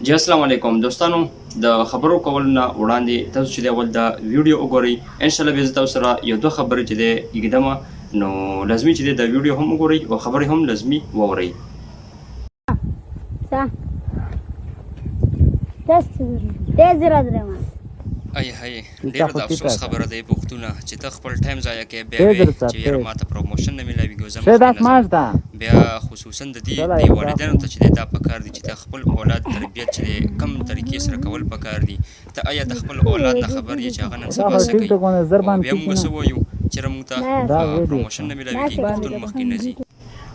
جی السلام علیکم دوستانو د خبرو کول نه وړاندې تاسو چې د اول د ویډیو وګورئ ان شاء الله به تاسو سره یو دوه خبرې چې د یګدمه نو لازمي چې د ویډیو هم وګورئ او خبرې هم لازمي واورئ تیز راځه ای هی ډېر د افسوس خبره دی پښتونه چې ته خپل ټایم ضایع کوې بیا وایې چې یاره ماته پروموشن نه میلاویږي زما بیا خصوصا د دې والدینو ته چې دا پکار دي چې د خپل اولاد تربیت چې کم طریقې سره کول پکار دي ته آیا د خپل اولاد نه خبر یې چې هغه نن سبا څه کوي بیا موږ څه وایو چې موږ ته پروموشن نه میلاویږي پښتون مخکې نه ځي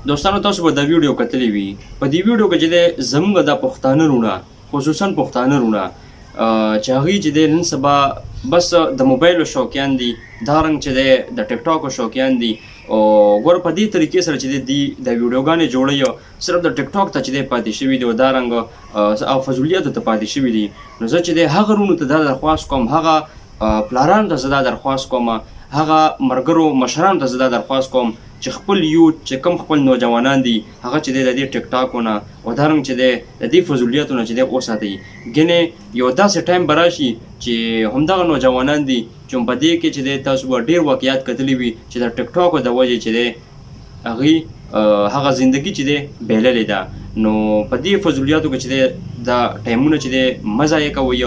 دوستانو تاسو به دا ویډیو کتلی وي په دې ویډیو کې چې زموږ د پښتانه رونه خصوصا پښتانه رونه چې هغوی چې دی نن سبا بس د موبایلو شوقیان دي دا رنګ چې د ټیک ټاکو شوقیان دي او ګوره په دې طریقې سره چې دی د ویډیوګانې جوړوي صرف د ټیک ټاک ته چې دی پاتې شوي دي او دا رنګ او فضولیاتو ته پاتې شوي دي نو زه چې دی هغه رونو ته دا درخواست کوم هغه پلارانو ته زه دا درخواست کوم هغه ملګرو مشرانو ته زه دا درخواست کوم چې خپل یوت چې کم خپل نوجوانان دي هغه چې دی د دې ټیک ټاکونه او دا رنګ چې دی د دې فضولیاتو نه چې دی وساتئ ګنې یو داسې ټایم به راشي چې همدغه نوجوانان دي چې په دې کې چې دی تاسو به ډېر واقعیات کتلي وي چې د ټیک ټاکو د وجې چې دی هغوی هغه زندګي چې دی بایللې ده نو په دې فضولیاتو کې چې دی دا ټایمونه چې دی مه ضایع کوئ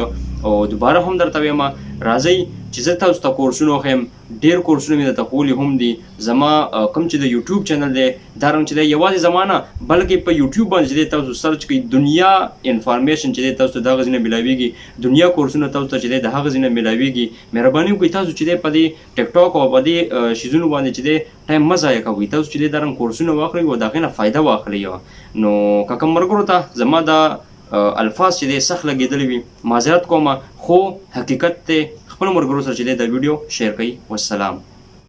او دوباره هم درته وایم راځئ چې زه تاسو ته کورسونه وښیم ډېر کورسونه مې درته ښوولي هم دي زما کوم چې د یوټیوب چینل دی دا رنګ چې دی یوازې زما نه بلکې په یوټیوب باندې چې دی تاسو سرچ کوئ دنیا انفارمیشن چې دی تاسو ته د هغه ځای نه میلاویږي دنیا کورسونه تاسو ته چې دی د هغه ځای نه میلاویږي مهرباني وکړئ تاسو چې دی په دې ټیک ټاک او په دې شیزونو باندې چې دی ټایم مه ضایع کوئ تاسو چې دی دا رنګ کورسونه واخلئ او د هغې نه فایده واخلئ نو که کوم ملګرو ته زما دا الفاظ چې دی سخت لګېدلی وي معذرت کوم خو حقیقت دی خپلو ملګرو سره چې دی دا ویډیو شیر کړئ والسلام